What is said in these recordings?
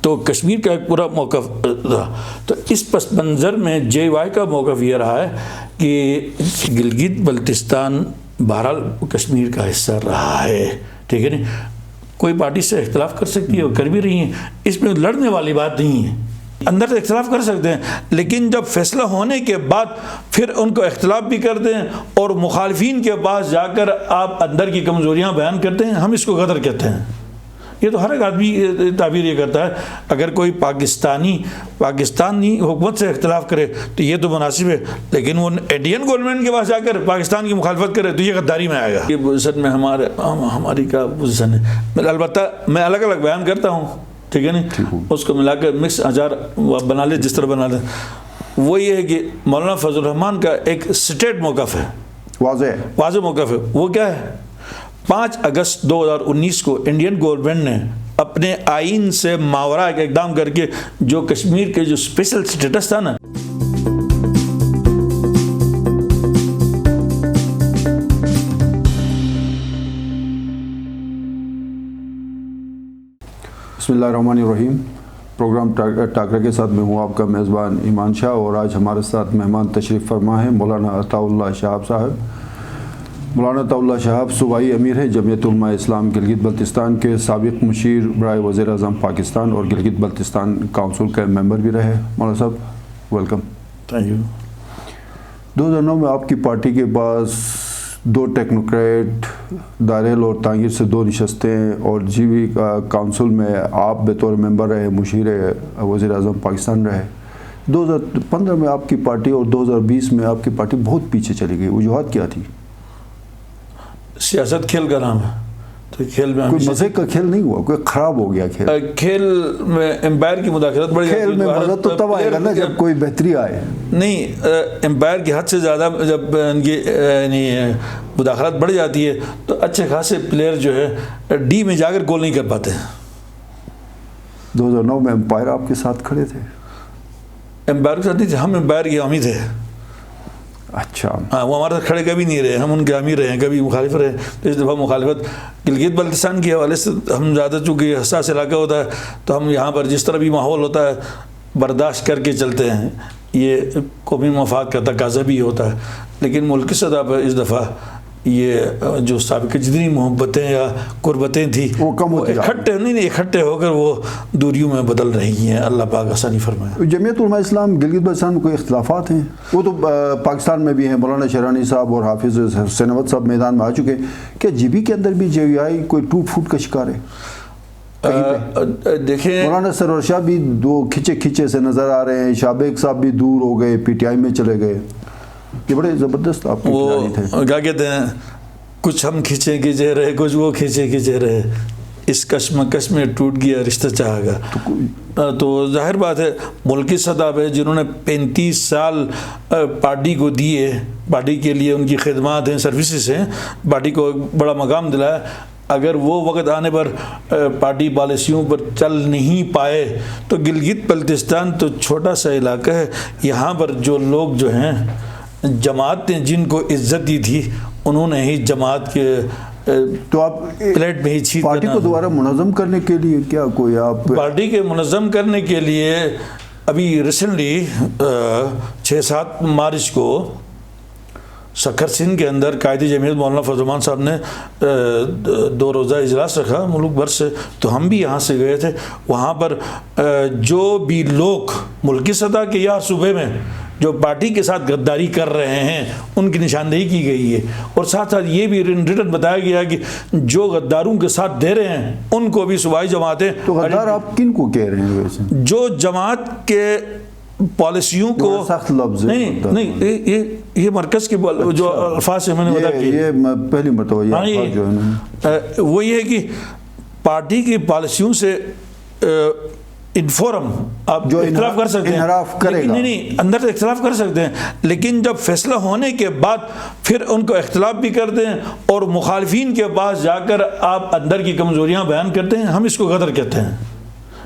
تو کشمیر کا ایک پورا موقف تھا. تو اس پس منظر میں جے وائی کا موقف یہ رہا ہے کہ گلگت بلتستان بہرحال کشمیر کا حصہ رہا ہے, ٹھیک ہے نا. کوئی پارٹی سے اختلاف کر سکتی ہے اور کر بھی رہی ہیں, اس میں لڑنے والی بات نہیں ہے. اندر سے اختلاف کر سکتے ہیں, لیکن جب فیصلہ ہونے کے بعد پھر ان کو اختلاف بھی کرتے ہیں اور مخالفین کے پاس جا کر آپ اندر کی کمزوریاں بیان کرتے ہیں, ہم اس کو غدر کہتے ہیں. یہ تو ہر ایک آدمی تعبیر یہ کرتا ہے. اگر کوئی پاکستانی حکومت سے اختلاف کرے تو یہ تو مناسب ہے, لیکن وہ انڈین گورنمنٹ کے پاس جا کر پاکستان کی مخالفت کرے تو یہ غداری میں آئے گا. یہ پوزیشن میں ہماری کا پوزیشن ہے. البتہ میں الگ الگ بیان کرتا ہوں, ٹھیک ہے نا, اس کو ملا کر مکس اچار بنا لے جس طرح بنا لیں. وہ یہ ہے کہ مولانا فضل الرحمان کا ایک اسٹیٹ موقف ہے, واضح موقف ہے. وہ کیا ہے؟ 5 اگست 2019 کو انڈین گورنمنٹ نے اپنے آئین سے ماورا ایک اقدام کر کے جو کشمیر کے جو اسپیشل اسٹیٹس تھا نا, بسم اللہ الرحمن الرحیم. پروگرام ٹاکرا کے ساتھ میں ہوں آپ کا میزبان ایمان شاہ, اور آج ہمارے ساتھ مہمان تشریف فرما ہے مولانا عطاء اللہ شہاب صاحب. مولانا عطاء اللہ شہاب صوبائی امیر ہے جمعیت علماء اسلام گلگت بلتستان کے, سابق مشیر برائے وزیر اعظم پاکستان اور گلگت بلتستان کونسل کے ممبر بھی رہے. مولانا صاحب ویلکم. Thank you. 2009 میں آپ کی پارٹی کے پاس 2 ٹیکنوکریٹ, دارال اور تانگیر سے 2 نشستیں, اور جی وی کونسل میں آپ بطور ممبر رہے, مشیر وزیر اعظم پاکستان رہے. 2015 میں آپ کی پارٹی اور 2020 میں آپ کی پارٹی بہت پیچھے چلی گئی. وجوہات کیا تھی؟ سیاست کھیل کا نام ہے, تو کھیل میں کوئی مزے کا کھیل نہیں ہوا, کوئی خراب ہو گیا کھیل. کھیل میں امپائر کی مداخلت بڑھ جاتی ہے. کھیل میں مزہ تو تب آئے گا نا جب کوئی بہتری آئے. نہیں, امپائر کی حد سے زیادہ جب ان کی مداخلت بڑھ جاتی ہے تو اچھے خاصے پلیئر جو ہے ڈی میں جا کر گول نہیں کر پاتے. 2009 میں امپائر آپ کے ساتھ کھڑے تھے؟ امپائر کے ساتھ نہیں تھے, ہم امپائر کے حامی تھے. اچھا. ہاں, وہ ہمارے ساتھ کھڑے کبھی نہیں رہے, ہم ان کے حامی رہے ہیں, کبھی مخالف رہے. تو اس دفعہ مخالفت گلگت بلتستان کے حوالے سے ہم زیادہ, چونکہ حساس علاقہ ہوتا ہے تو ہم یہاں پر جس طرح بھی ماحول ہوتا ہے برداشت کر کے چلتے ہیں. یہ قومی مفاد کا تقاضا بھی ہوتا ہے, لیکن ملک کی سطح پر اس دفعہ یہ جو سابقہ جتنی محبتیں یا قربتیں تھیں وہ کم ہوتی اکٹھے ہو کر وہ دوریوں میں بدل رہی ہیں. اللہ پاک آسانی فرمائے. جمعیت علماء اسلام گلگت بلتستان میں کوئی اختلافات ہیں؟ وہ تو پاکستان میں بھی ہیں, مولانا شرانی صاحب اور حافظ سنوت صاحب میدان میں آ چکے ہیں. کیا جی بی کے اندر بھی جے وی آئی کوئی ٹوٹ پھوٹ کا شکار ہے؟ دیکھیں, مولانا سرور شاہ بھی 2 کھچے سے نظر آ رہے ہیں, شابیک صاحب بھی دور ہو گئے, پی ٹی آئی میں چلے گئے. یہ بڑے زبردست آپ کے کھلاڑی تھے. وہ کیا کہتے ہیں, کچھ ہم کھینچے رہے, کچھ وہ کھینچے رہے, اس کشمکش میں ٹوٹ گیا رشتہ چاہا گا. تو ظاہر بات ہے ملکی سطح پہ جنہوں نے 35 سال پارٹی کو دیے, پارٹی کے لیے ان کی خدمات ہیں, سروسز ہیں, پارٹی کو ایک بڑا مقام دلایا, اگر وہ وقت آنے پر پارٹی پالیسیوں پر چل نہیں پائے تو گلگت بلتستان تو چھوٹا سا علاقہ ہے. یہاں پر جو لوگ جو ہیں, جماعت نے جن کو عزت دی تھی انہوں نے ہی جماعت کے تو آپ پلیٹ میں ہی چھینک پارٹی کو دوبارہ منظم کرنے کے لیے کیا کوئی آپ پارٹی کے منظم کرنے کے لیے ابھی ریسنٹلی 6-7 مارچ کو سکھر سندھ کے اندر قائد جمعیت مولانا فضل الرحمان صاحب نے 2 روزہ اجلاس رکھا ملک بھر سے. تو ہم بھی یہاں سے گئے تھے. وہاں پر جو بھی لوگ ملکی سطح کے یا صوبے میں جو پارٹی کے ساتھ غداری کر رہے ہیں ان کی نشاندہی کی گئی ہے, اور ساتھ ساتھ یہ بھی ریٹن بتایا گیا کہ جو غداروں کے ساتھ دے رہے ہیں ان کو بھی صوبائی جماعتیں. تو غدار آپ کن کو کہہ رہے ہیں ویسے؟ جو جماعت کے پالیسیوں کو سخت لفظ نہیں, یہ مرکز کے جو الفاظ سے میں نے بتا کہ یہ پہلی مرتبہ یہ جو ہے وہ یہ ہے کہ پارٹی کی پالیسیوں سے انفورم آپ جو اختلاف کر سکتے ہیں, نہیں اندر سے اختلاف کر سکتے ہیں, لیکن جب فیصلہ ہونے کے بعد پھر ان کو اختلاف بھی کرتے ہیں اور مخالفین کے پاس جا کر آپ اندر کی کمزوریاں بیان کرتے ہیں, ہم اس کو غدر کہتے ہیں.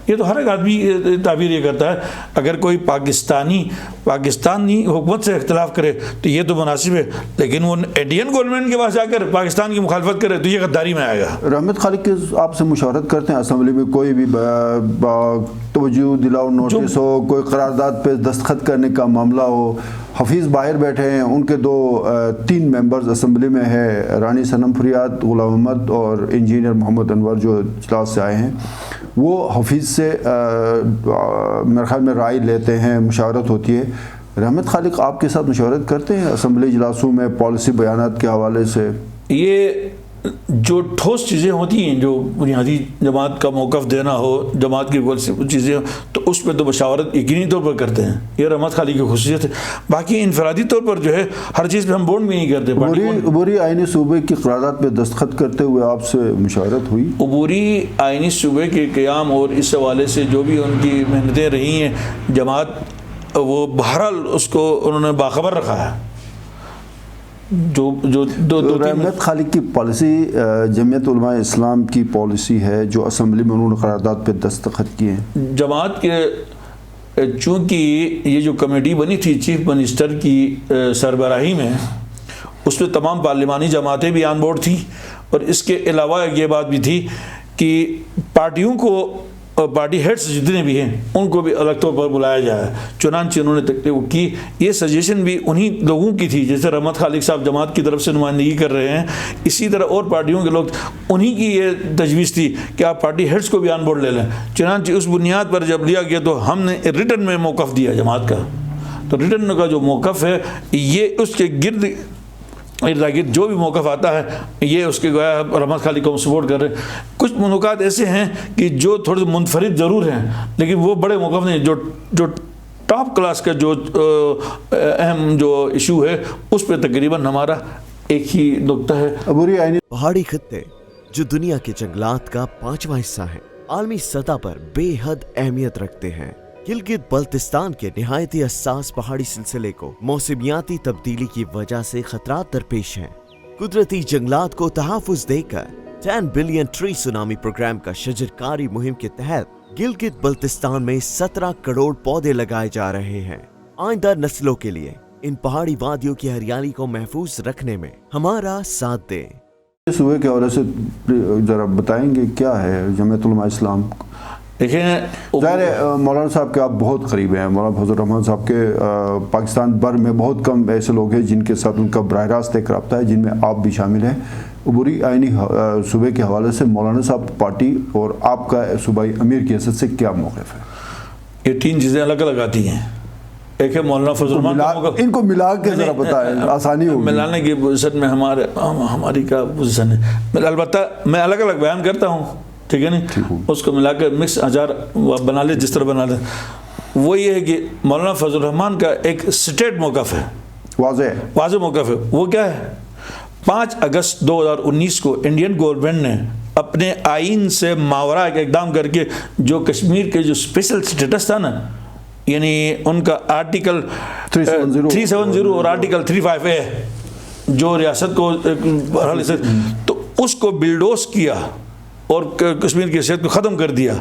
یہ تو ہر ایک آدمی تعبیر یہ کرتا ہے. اگر کوئی پاکستانی حکومت سے اختلاف کرے تو یہ تو مناسب ہے, لیکن وہ انڈین گورنمنٹ کے پاس جا کر پاکستان کی مخالفت کرے تو یہ غداری میں آئے گا. رحمت خالق کے آپ سے مشاورت کرتے ہیں اسمبلی میں کوئی بھی توجہ دلاؤ نوٹس ہو, کوئی قرارداد پہ دستخط کرنے کا معاملہ ہو, حفیظ باہر بیٹھے ہیں, ان کے 3 ممبرز اسمبلی میں ہے, رانی صنم فریاد, غلام احمد اور انجینئر محمد انور جو اجلاس سے آئے ہیں, وہ حفیظ سے میرے خیال میں رائے لیتے ہیں, مشاورت ہوتی ہے. رحمت خالق آپ کے ساتھ مشاورت کرتے ہیں اسمبلی اجلاسوں میں پالیسی بیانات کے حوالے سے؟ یہ جو ٹھوس چیزیں ہوتی ہیں, جو بنیادی جماعت کا موقف دینا ہو, جماعت کی چیزیں تو اس پہ تو مشاورت یقینی طور پر کرتے ہیں. یہ رحمت خالق کی خصوصیت ہے. باقی انفرادی طور پر جو ہے ہر چیز پہ ہم بونڈ بھی نہیں کرتے. عبوری آئینی صوبے کی قرارداد پہ دستخط کرتے ہوئے آپ سے مشاورت ہوئی؟ عبوری آئینی صوبے کے قیام اور اس حوالے سے جو بھی ان کی محنتیں رہی ہیں, جماعت وہ بہرحال اس کو انہوں نے باخبر رکھا ہے. جو رحمت خالق کی پالیسی جمعیت علماء اسلام کی پالیسی ہے جو اسمبلی میں انہوں نے قرارداد پہ دستخط کیے ہیں. جماعت کے چونکہ یہ جو کمیٹی بنی تھی چیف منسٹر کی سربراہی میں, اس میں تمام پارلیمانی جماعتیں بھی آن بورڈ تھیں, اور اس کے علاوہ یہ بات بھی تھی کہ پارٹیوں کو, پارٹی ہیڈز جتنے بھی ہیں ان کو بھی الگ طور پر بلایا جائے. چنانچہ انہوں نے تقریر کی. یہ سجیشن بھی انہی لوگوں کی تھی, جیسے رحمت خالق صاحب جماعت کی طرف سے نمائندگی کر رہے ہیں, اسی طرح اور پارٹیوں کے لوگ, انہی کی یہ تجویز تھی کہ آپ پارٹی ہیڈز کو بھی آن بورڈ لے لیں. چنانچہ اس بنیاد پر جب لیا گیا تو ہم نے ریٹن میں موقف دیا جماعت کا. تو ریٹن کا جو موقف ہے یہ اس کے گرد جو بھی موقف آتا ہے یہ اس کے گویا رحمت خالق کو سپورٹ کر رہے ہیں. کچھ نکات ایسے ہیں کہ جو تھوڑے منفرد ضرور ہیں, لیکن وہ بڑے موقف نہیں. جو ٹاپ کلاس کا جو اہم جو ایشو ہے اس پہ تقریباً ہمارا ایک ہی نقطہ ہے. پہاڑی خطے جو دنیا کے جنگلات کا 5واں حصہ ہیں, عالمی سطح پر بے حد اہمیت رکھتے ہیں. گلگت بلتستان کے نہایتی حساس پہاڑی سلسلے کو موسمیاتی تبدیلی کی وجہ سے خطرات درپیش ہیں. قدرتی جنگلات کو تحفظ دے کر 10 بلین ٹری سونامی پروگرام کا شجرکاری مہم کے تحت گلگت بلتستان میں 17 کروڑ پودے لگائے جا رہے ہیں. آئندہ نسلوں کے لیے ان پہاڑی وادیوں کی ہریالی کو محفوظ رکھنے میں ہمارا ساتھ دیں. صوبے کے حوالے سے ذرا بتائیں گے کیا ہے جمعیت علماء اسلام؟ دیکھیں ظاہر مولانا صاحب کے آپ بہت قریب ہیں, مولانا فضل الرحمان صاحب کے پاکستان بھر میں بہت کم ایسے لوگ ہیں جن کے ساتھ ان کا براہ راست ایک رابطہ ہے, جن میں آپ بھی شامل ہیں. عبوری آئینی صوبے کے حوالے سے مولانا صاحب پارٹی اور آپ کا صوبائی امیر کی حیثیت سے کیا موقف ہے؟ یہ 3 چیزیں الگ الگ آتی ہیں. ایک ہے مولانا فضل الرحمان کا موقف, ان کو ملا کے ذرا بتائیں آسانی ہوگی. ملانے کی پوزیشن میں ہماری کا پوزیشن ہے. البتہ میں الگ الگ بیان کرتا ہوں, ٹھیک ہے نہیں, اس کو ملا کر مکس ہزار بنا لے جس طرح بنا لے. وہ یہ ہے کہ مولانا فضل الرحمان کا ایک سٹیٹ موقف ہے, واضح موقف ہے. وہ کیا ہے؟ 5 اگست 2019 کو انڈین گورنمنٹ نے اپنے آئین سے ماورا ایک اقدام کر کے جو کشمیر کے جو اسپیشل سٹیٹس تھا نا, یعنی ان کا آرٹیکل 370 اور آرٹیکل 35A جو ریاست کو تو اس کو بلڈوز کیا اور کشمیر کی حیثیت کو ختم کر دیا.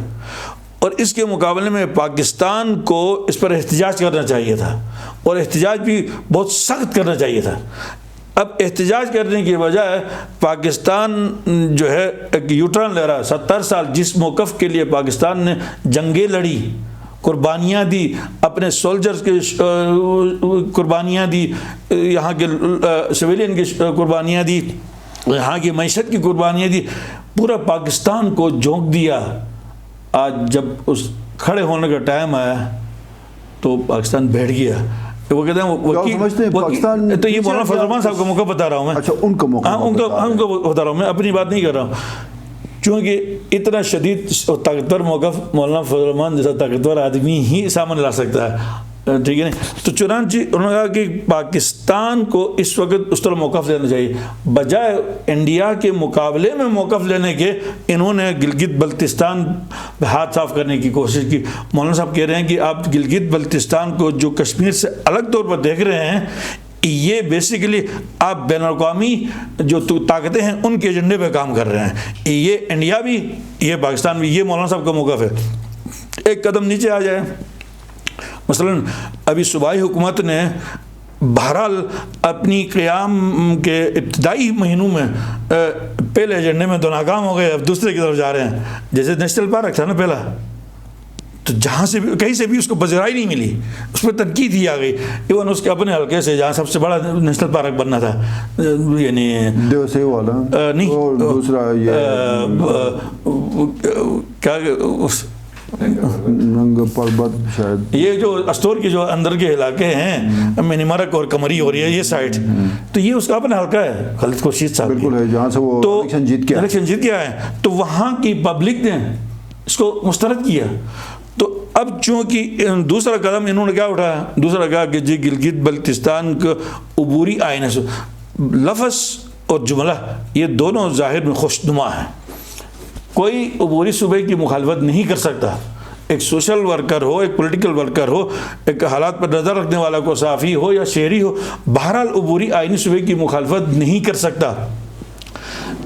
اور اس کے مقابلے میں پاکستان کو اس پر احتجاج کرنا چاہیے تھا, اور احتجاج بھی بہت سخت کرنا چاہیے تھا. اب احتجاج کرنے کی بجائے پاکستان جو ہے ایک یوٹرن لے رہا ہے. 70 سال جس موقف کے لیے پاکستان نے جنگیں لڑی, قربانیاں دی, اپنے سولجرز کے قربانیاں دی, یہاں کے سویلین کی قربانیاں دی, یہاں کی معیشت کی قربانیاں دی, پورا پاکستان کو جھونک دیا. آج جب اس کھڑے ہونے کا ٹائم آیا تو پاکستان بیٹھ گیا. وہ کہتے ہیں تو یہ مولانا فضل الرحمان صاحب کا موقع بتا رہا ہوں میں. اچھا, ان کا موقع بتا رہا ہوں میں, اپنی بات نہیں کر رہا ہوں. چونکہ اتنا شدید اور طاقتور موقف مولانا فضل الرحمان جیسا طاقتور آدمی ہی سامنے لا سکتا ہے, ٹھیک ہے نہیں. تو چنانچہ انہوں نے کہا کہ پاکستان کو اس وقت اس طرح موقف لینا چاہیے, بجائے انڈیا کے مقابلے میں موقف لینے کے انہوں نے گلگت بلتستان پہ ہاتھ صاف کرنے کی کوشش کی. مولانا صاحب کہہ رہے ہیں کہ آپ گلگت بلتستان کو جو کشمیر سے الگ طور پر دیکھ رہے ہیں, یہ بیسیکلی آپ بین الاقوامی جو طاقتیں ہیں ان کے ایجنڈے پہ کام کر رہے ہیں. یہ انڈیا بھی, یہ پاکستان بھی, یہ مولانا صاحب کا موقف ہے. ایک قدم نیچے آ جائے. مثلا ابھی صوبائی حکومت نے بہرحال اپنی قیام کے ابتدائی مہینوں میں پہلے ایجنڈے میں تو ناکام ہو گئے, اب دوسرے کی طرف جا رہے ہیں. جیسے نیشنل پارک تھا نا پہلا, تو جہاں سے بھی کہیں سے بھی اس کو پذیرائی نہیں ملی, اس پہ تنقید ہی آ گئی. ایون اس کے اپنے حلقے سے جہاں سب سے بڑا نیشنل پارک بننا تھا, یعنی دیوسے والا نہیں, اور دوسرا کیا رنگ پربت شاید, یہ جو استور کے جو اندر کے علاقے ہیں منی مرک اور کمری ہو رہی ہے یہ سائڈ, تو یہ اس کا اپنا حلقہ ہے خالد خورشید صاحب. بالکل ہے, جہاں سے وہ الیکشن جیت کے آئے, تو وہاں کی پبلک نے اس کو مسترد کیا. تو اب چونکہ دوسرا قدم انہوں نے کیا اٹھایا, دوسرا کہا کہ جی گلگت بلتستان کا عبوری آئین ہے. لفظ اور جملہ یہ دونوں ظاہر میں خوشنما ہیں. کوئی عبوری صوبے کی مخالفت نہیں کر سکتا. ایک سوشل ورکر ہو, ایک پولیٹیکل ورکر ہو, ایک حالات پر نظر رکھنے والا کو صحافی ہو یا شہری ہو, بہرحال عبوری آئینی صوبے کی مخالفت نہیں کر سکتا.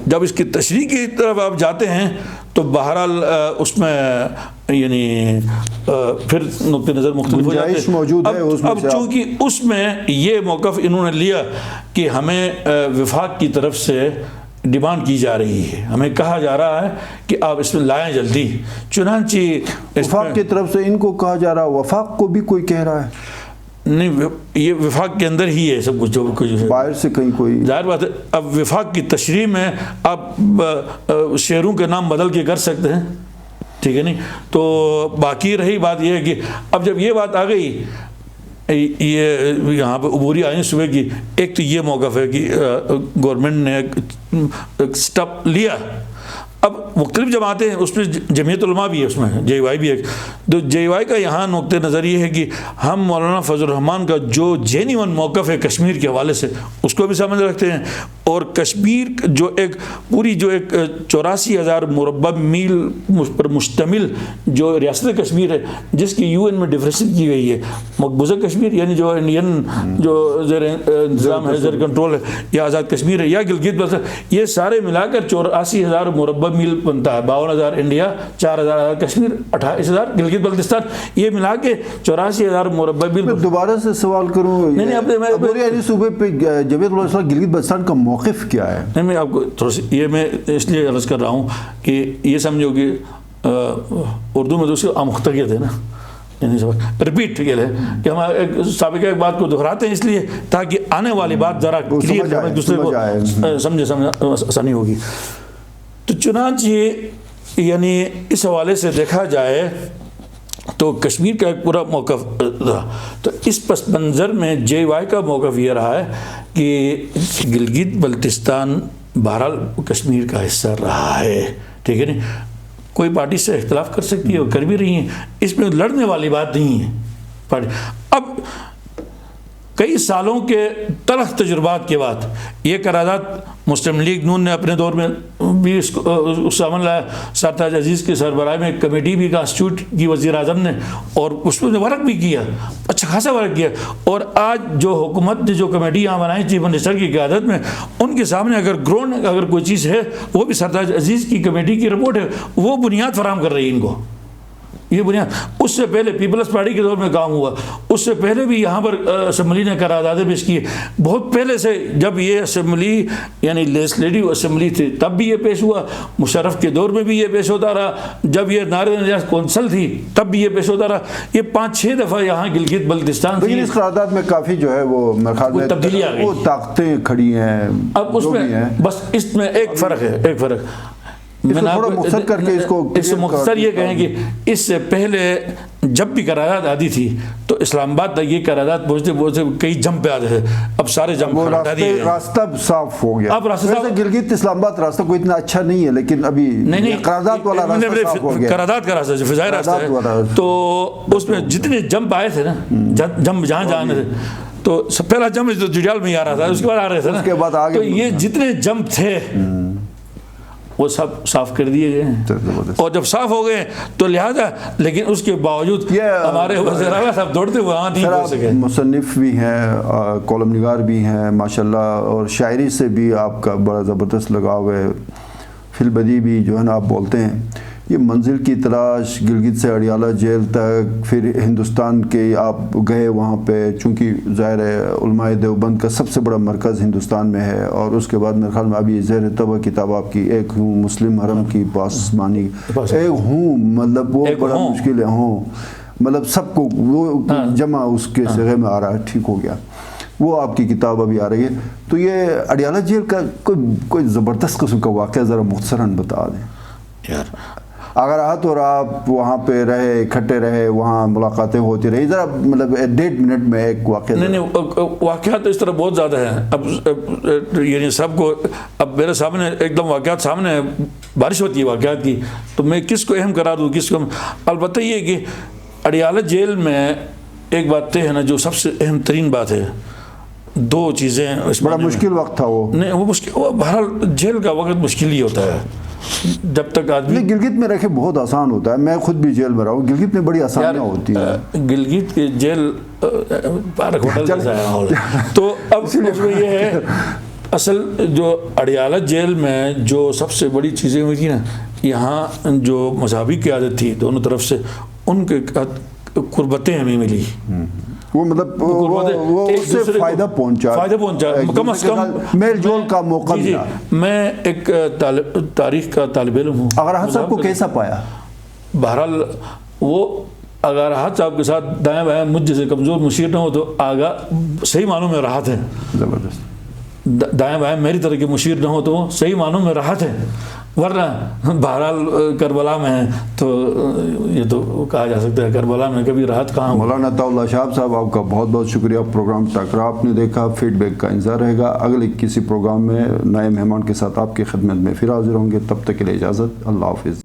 جب اس کی تشریح کی طرف آپ جاتے ہیں تو بہرحال اس میں یعنی پھر نقطہ نظر مختلف ہو جاتے ہیں. اب چونکہ اس میں یہ موقف انہوں نے لیا کہ ہمیں وفاق کی طرف سے ڈیمانڈ کی جا رہی ہے, ہمیں کہا جا رہا ہے کہ آپ اس میں لائیں جلدی. چنانچہ وفاق کی طرف سے ان کو کہا جا رہا, وفاق کو بھی کوئی کہہ رہا ہے نہیں, یہ وفاق کے اندر ہی ہے سب کچھ, جو کچھ باہر سے کہیں کوئی, ظاہر بات ہے. اب وفاق کی تشریح میں آپ شہروں کے نام بدل کے کر سکتے ہیں, ٹھیک ہے نہیں. تو باقی رہی بات یہ ہے کہ اب جب یہ بات آ گئی یہ یہاں پہ عبوری آئین صوبے کی, ایک تو یہ موقف ہے کہ گورنمنٹ نے ایک سٹیپ لیا. اب مختلف جماعتیں ہیں, اس میں جمعیت علماء بھی ہے, اس میں جے وائی بھی ہے. تو جے وائی کا یہاں نقطہ نظر یہ ہے کہ ہم مولانا فضل الرحمان کا جو جینیون موقف ہے کشمیر کے حوالے سے اس کو بھی سمجھ رکھتے ہیں, اور کشمیر جو ایک پوری جو ایک 84,000 مربع میل پر مشتمل جو ریاست کشمیر ہے, جس کی UN میں ڈیفینیشن کی گئی ہے, مقبوضہ کشمیر یعنی جو انڈین جو زیر انتظام ہے, زیر کنٹرول ہے, یا آزاد کشمیر ہے, یا گلگت بلتستان, یہ سارے ملا کر 84,000 مربع میل بنتا ہے. 52,000 انڈیا, 4,000 کشمیر, 28,000 گلگت بلتستان, یہ ملا کے 84,000 مربع میل. دوبارہ سے سوال کروں, عبوری آئینی صوبے پہ جمعیت علماء گلگت بلتستان کا موقف کیا ہے؟ نہیں, میں آپ کو تھوڑا سی یہ میں اس لیے عرض کر رہا ہوں کہ یہ سمجھو کہ اردو میں تو اس کی آمختگیت ہے نا, یعنی ریپیٹ ہے کہ ہم ایک سابقہ ایک بات کو دہراتے ہیں اس لیے تاکہ آنے والی بات ذرا کلیئر ہمیں دوسرے کو سمجھے آسانی ہوگی. تو چنانچہ یعنی اس حوالے سے دیکھا جائے تو کشمیر کا ایک پورا موقف تھا. تو اس پس منظر میں جے وائی کا موقف یہ رہا ہے کہ گلگت بلتستان بہرحال کشمیر کا حصہ رہا ہے, ٹھیک ہے نہیں. کوئی پارٹی سے اختلاف کر سکتی ہے اور کر بھی رہی ہیں, اس میں لڑنے والی بات نہیں ہے پارٹی. اب کئی سالوں کے تلخ تجربات کے بعد یہ قرارداد مسلم لیگ نون نے اپنے دور میں بھی اس کو عمل لایا. سرتاج عزیز کی سربراہی میں ایک کمیٹی بھی کانسٹیٹیوٹ کی وزیر اعظم نے, اور اس میں ورک بھی کیا, اچھا خاصا ورک کیا. اور آج جو حکومت نے جو کمیٹی یہاں بنائی چیف منسٹر کی قیادت میں, ان کے سامنے اگر کوئی چیز ہے وہ بھی سرتاج عزیز کی کمیٹی کی رپورٹ ہے, وہ بنیاد فراہم کر رہی ہے ان کو. یہ بنیاد اس سے پہلے پیپلز پارٹی کے دور میں کام ہوا, اس سے پہلے بھی یہاں پر اسمبلی نے قراردادیں پیش کی, بہت پہلے سے. جب یہ اسمبلی یعنی لیجسلیٹو اسمبلی تھی تب بھی یہ پیش ہوا, مشرف کے دور میں بھی یہ پیش ہوتا رہا, جب یہ ناردرن ریاست کونسل تھی تب بھی یہ پیش ہوتا رہا. یہ 5-6 دفعہ یہاں گلگت بلتستان لیکن اس قرارداد میں کافی جو ہے وہ تبدیلی آ گئی, وہ طاقتیں کھڑی ہیں. اب اس میں بس اس میں ایک فرق ہے, اس سے مختصر یہ کہیں کہ اس سے پہلے جب بھی قرارداد آتی تھی تو اسلام آباد تک یہ قرارداد پہنچتے کئی جمپ پہ آتے تھے. اب سارے جمپ ہٹا دیے, راستہ صاف ہو گیا. اب راستہ گلگت اسلام آباد راستہ کوئی اتنا اچھا نہیں ہے, لیکن ابھی قرارداد والا راستہ صاف ہو گیا. قرارداد کا راستہ فضائی راستہ ہے, تو اس میں جتنے جمپ آئے تھے نا, جمپ جہاں جانے تھے, تو پہلا جمپ تو جڈیال میں ہی آ رہا تھا, اس کے بعد آ رہے تھے نا, تو یہ جتنے جمپ تھے وہ سب صاف کر دیے گئے ہیں. اور جب صاف ہو گئے تو لہذا, لیکن اس کے باوجود ہمارے وزیر اعلیٰ صاحب دوڑتے ہوئے وہاں نہیں پہنچ سکے. مصنف بھی ہیں, کالم نگار بھی ہیں ماشاءاللہ, اور شاعری سے بھی آپ کا بڑا زبردست لگاؤ ہے, فی البدی بھی جو ہے نا آپ بولتے ہیں. یہ منزل کی تلاش گلگت سے اڈیالہ جیل تک، پھر ہندوستان کے آپ گئے وہاں پہ، چونکہ ظاہر ہے علماء دیوبند کا سب سے بڑا مرکز ہندوستان میں ہے، اور اس کے بعد میرے خیال میں ابھی زیر طبع کتاب آپ کی ایک ہوں مسلم حرم کی پاسمانی، ایک ہوں مطلب وہ بڑا مشکل ہے، ہوں مطلب سب کو وہ جمع اس کے صیغے میں آ رہا ہے، ٹھیک ہو گیا، وہ آپ کی کتاب ابھی آ رہی ہے۔ تو یہ اڈیالہ جیل کا کوئی زبردست قسم کا واقعہ ذرا مختصراً بتا دیں یار۔ اگر اور آپ وہاں پہ رہے، اکٹھے رہے، وہاں ملاقاتیں ہوتی رہی، ذرا مطلب 1.5 منٹ میں ایک واقعہ۔ نہیں واقعات اس طرح بہت زیادہ ہیں، اب یعنی سب کو اب میرے سامنے ایک دم واقعات سامنے ہے، بارش ہوتی ہے واقعات کی، تو میں کس کو اہم قرار دوں، کس کو۔ البتہ یہ کہ اڈیالہ جیل میں ایک بات ہے نا جو سب سے اہم ترین بات ہے، 2 چیزیں بڑا مشکل وقت تھا وہ۔ نہیں وہ مشکل، وہ بہرحال جیل کا وقت مشکل ہی ہوتا ہے جب تک آدمی۔ گلگت میں رکھے بہت آسان ہوتا ہے، میں خود بھی جیل میں رہا ہوں، گلگت میں بڑی آسانیاں ہوتی ہیں۔ گلگت کے جیل پارک ہوٹل جیسا ہے، تو اب اس میں یہ ہے اصل جو اڈیالہ جیل میں جو سب سے بڑی چیزیں ہوئی تھی نا، یہاں جو مذہبی قیادت تھی دونوں طرف سے، ان کے قربتیں ہمیں ملی، وہ مطلب وہ اس سے فائدہ پہنچا، کم از کم میل جول کا موقع ملا۔ میں ایک تاریخ کا طالب علم ہوں۔ اگر صاحب کو کیسا پایا؟ بہرحال وہ اگر راحت صاحب کے ساتھ دائیں بائیں مجھ جیسے کمزور مشیر نہ ہو تو آگا صحیح معنوں میں راحت ہے، زبردست۔ دائیں بائیں میری طرح کے مشیر نہ ہو تو صحیح معنوں میں راحت ہے، ورنہ بہرحال کربلا میں ہے تو یہ تو کہا جا سکتا ہے کربلا میں کبھی راحت کہاں ہو۔ مولانا عطاء اللہ شہاب صاحب آپ کا بہت بہت شکریہ، پروگرام ٹاکرا آپ نے دیکھا، فیڈ بیک کا انتظار رہے گا، اگلے کسی پروگرام میں نئے مہمان کے ساتھ آپ کی خدمت میں پھر حاضر ہوں گے، تب تک کے لیے اجازت، اللہ حافظ۔